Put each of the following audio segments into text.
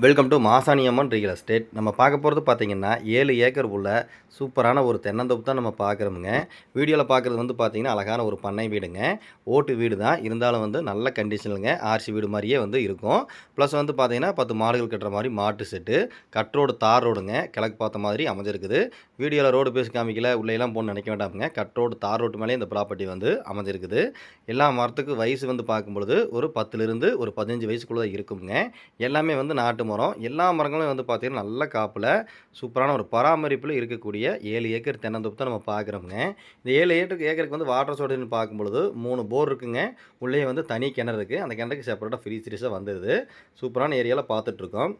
Welcome to Masaniamman real estate. நம்ம பார்க்க போகிறது பார்த்தீங்கன்னா 7 ஏக்கர் உள்ள சூப்பரான ஒரு தென்னந்தோப்பு தான் நம்ம பார்க்குறோமுங்க. வீடியோவில் பார்க்குறது வந்து பார்த்தீங்கன்னா அழகான ஒரு பண்ணை வீடுங்க. ஓட்டு வீடு தான் இருந்தாலும் வந்து நல்ல கண்டிஷனுங்க. ஆர்சி வீடு மாதிரியே வந்து இருக்கும். ப்ளஸ் வந்து பார்த்தீங்கன்னா 10 மாடுகள் கட்டுற மாதிரி மாட்டு செட்டு, கட் ரோடு தார் ரோடுங்க, கிழக்கு பார்த்த மாதிரி அமைஞ்சிருக்குது. வீடியோவில் ரோடு பேசி காமிக்கல உள்ளேலாம் போகணும்னு நினைக்க வேண்டாமுங்க. கட் ரோடு தார் ரோட்டு மேலே இந்த ப்ராப்பர்ட்டி வந்து அமைஞ்சிருக்குது. எல்லா மரத்துக்கு வயசு வந்து பார்க்கும்பொழுது ஒரு 10லிருந்து ஒரு 15 வயசுக்குள்ளே தான் இருக்குங்க. எல்லாமே வந்து நாட்டு மரம். எல்லா மரங்களும் வந்து பார்த்தீங்கன்னா நல்ல காப்பில் சூப்பரான ஒரு பராமரிப்பில் இருக்கக்கூடிய 7 ஏக்கர் தென்னந்தோப்பு தான் நம்ம பார்க்குறோங்க. இந்த 7 ஏக்கருக்கு வந்து வாட்டர் சோர்ஸ்னு பார்க்கும்பொழுது 3 போர் இருக்குங்க. உள்ளே வந்து தனி கிணறு இருக்குது. அந்த கிணறுக்கு செப்பரேட்டாக ஃப்ரீ சீரிஸாக வந்துடுது. சூப்பரான ஏரியாவில் பார்த்துட்ருக்கோம்.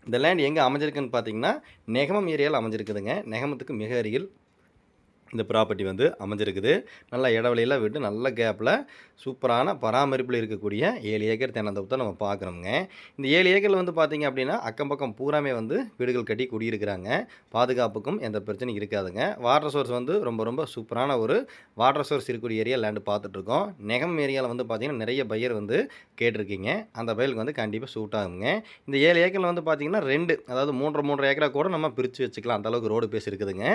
இந்த லேண்ட் எங்கே அமைஞ்சிருக்குன்னு பார்த்தீங்கன்னா நெகமம் ஏரியாவில் அமைஞ்சிருக்குதுங்க. நெகமத்துக்கு மிக அருகில் இந்த ப்ராப்பர்ட்டி வந்து அமைஞ்சிருக்குது. நல்லா இடவெளியெல்லாம் விட்டு நல்ல கேப்பில் சூப்பரான பராமரிப்பில் இருக்கக்கூடிய 7 ஏக்கர் தென்னந்தோப்பு தான் நம்ம பார்க்குறோங்க. இந்த 7 ஏக்கரில் வந்து பார்த்திங்க அப்படின்னா அக்கம் பக்கம் பூராமே வந்து வீடுகள் கட்டி குடியிருக்கிறாங்க. பாதுகாப்புக்கும் எந்த பிரச்சனையும் இருக்காதுங்க. வாட்டர் சோர்ஸ் வந்து ரொம்ப ரொம்ப சூப்பரான ஒரு வாட்டர் சோர்ஸ் இருக்கக்கூடிய ஏரியா லேண்டு பார்த்துட்ருக்கோம். நெகம் ஏரியாவில் வந்து பார்த்திங்கன்னா நிறைய பையர் வந்து கேட்டிருக்கீங்க. அந்த பயிலுக்கு வந்து கண்டிப்பாக சூட் ஆகுங்க. இந்த 7 ஏக்கரில் வந்து பார்த்திங்கன்னா 2 அதாவது 3.5 ஏக்கரா கூட நம்ம பிரித்து வச்சுக்கலாம். அந்தளவுக்கு ரோடு பேஸ் இருக்குதுங்க.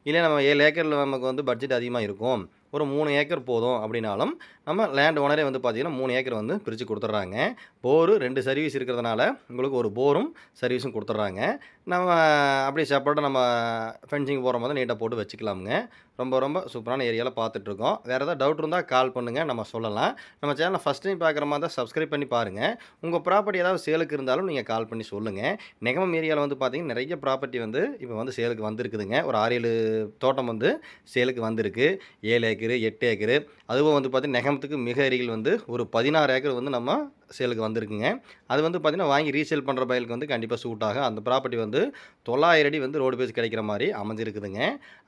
இல்லை நம்ம 7 ஏக்கரில் நமக்கு வந்து பட்ஜெட் அதிகமாக இருக்கும், ஒரு 3 ஏக்கர் போதும் அப்படின்னாலும் நம்ம லேண்ட் ஓனரே வந்து பார்த்திங்கன்னா 3 ஏக்கர் வந்து பிரித்து கொடுத்துட்றாங்க. போரு 2 சர்வீஸ் இருக்கிறதுனால உங்களுக்கு ஒரு போரும் சர்வீஸும் கொடுத்துட்றாங்க. நம்ம அப்படியே செப்பரேட்டாக நம்ம ஃபென்சிங் போகிற மாதிரி நீட்டாக போட்டு வச்சுக்கலாமுங்க. ரொம்ப ரொம்ப சூப்பரான ஏரியாவில் பார்த்துட்ருக்கோம். வேறு ஏதாவது டவுட் இருந்தால் கால் பண்ணுங்கள், நம்ம சொல்லலாம். நம்ம சேனலை ஃபஸ்ட் டைம் பார்க்குற மாதிரி தான் சப்ஸ்கிரைப் பண்ணி பாருங்கள். உங்கள் ப்ராப்பர்ட்டி ஏதாவது சேலுக்கு இருந்தாலும் நீங்கள் கால் பண்ணி சொல்லுங்கள். நெகமம் ஏரியாவில் வந்து பார்த்திங்கன்னா நிறைய ப்ராப்பர்ட்டி வந்து இப்போ வந்து சேலுக்கு வந்துருக்குதுங்க. ஒரு 6-7 தோட்டம் வந்து சேலுக்கு வந்திருக்கு. 7 ஏக்கரு, 8 ஏக்கரு, அதுவும் வந்து பார்த்திங்கன்னா நெகமத்துக்கு மிக அருகில் வந்து ஒரு 16 ஏக்கர் வந்து நம்ம சேலுக்கு வந்திருக்குங்க. அது வந்து பார்த்திங்கன்னா வாங்கி ரீசேல் பண்ணுற பயிலுக்கு வந்து கண்டிப்பாக சூட் ஆகும். அந்த ப்ராப்பர்ட்டி வந்து 900 அடி வந்து ரோடு பேஸ் கிடைக்கிற மாதிரி அமைஞ்சிருக்குதுங்க.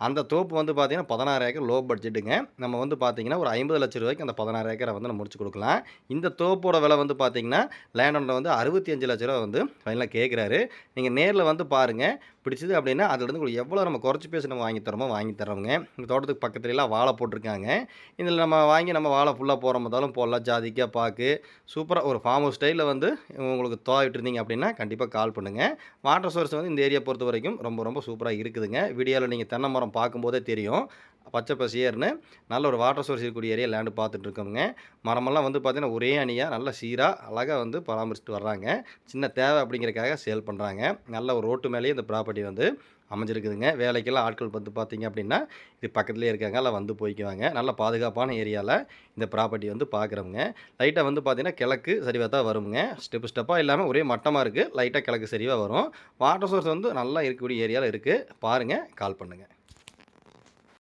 அந்த தோப்பு வந்து பார்த்திங்கன்னா 16 ஏக்கர் லோ பட்ஜெட்டுங்க. நம்ம வந்து பார்த்திங்கன்னா ஒரு 50 லட்சம் ரூபாய்க்கு அந்த 16 ஏக்கரை வந்து நம்ம முடிச்சு கொடுக்கலாம். இந்த தோப்போட விலை வந்து பார்த்திங்கன்னா லேண்ட் ஓனர் வந்து 65 லட்ச ரூபா வந்து ஃபைனலாக கேட்குறாரு. நீங்கள் நேரில் வந்து பாருங்கள். பிடிச்சது அப்படின்னா அதுலேருந்து உங்களுக்கு எவ்வளோ நம்ம குறைச்சி பேசி நம்ம வாங்கி தரோமோ வாங்கி தரோங்க. இந்த தோட்டத்துக்கு பக்கத்துலலாம் வாழை போட்டிருக்காங்க. இதில் நம்ம வாங்கி நம்ம வாழை ஃபுல்லாக போகிற மாதிரிலும் போடலாம். ஜாதிக்காய், பாக்கு, சூப்பராக ஒரு ஃபார்ம் ஹவுஸ் ஸ்டைலில் வந்து உங்களுக்கு தோவிட்டுருந்தீங்க அப்படின்னா கண்டிப்பாக கால் பண்ணுங்கள். வாட்டர் சோர்ஸ் வந்து இந்த ஏரியா பொறுத்த வரைக்கும் ரொம்ப ரொம்ப சூப்பராக இருக்குதுங்க. வீடியோவில் நீங்கள் தென்னை மரம் பார்க்கும்போதே தெரியும். பச்சை பசியர்னு நல்ல ஒரு வாட்டர் சோர்ஸ் இருக்கக்கூடிய ஏரியா லேண்டு பார்த்துட்ருக்கோங்க. மரமெல்லாம் வந்து பார்த்திங்கன்னா ஒரே அணியாக நல்ல சீராக அழகாக வந்து பராமரிச்சுட்டு வர்றாங்க. சின்ன தேவை அப்படிங்கிறக்காக சேல் பண்ணுறாங்க. நல்ல ஒரு ரோட்டு மேலேயே இந்த ப்ராப்பர்ட்டி வந்து அமைஞ்சிருக்குதுங்க. வேலைக்கெல்லாம் ஆட்கள் வந்து பார்த்திங்க அப்படின்னா இது பக்கத்துலேயே இருக்காங்க. எல்லாம் வந்து போய்க்குவாங்க. நல்ல பாதுகாப்பான ஏரியாவில் இந்த ப்ராப்பர்ட்டி வந்து பார்க்குறோங்க. லைட்டாக வந்து பார்த்திங்கன்னா கிழக்கு சரிவாக தான் வருங்க. ஸ்டெப்பாக இல்லாமல் ஒரே மட்டமாக இருக்குது. லைட்டாக கிழக்கு சரிவாக வரும். வாட்டர் சோர்ஸ் வந்து நல்லா இருக்கக்கூடிய ஏரியாவில் இருக்குது. பாருங்கள், கால் பண்ணுங்கள்.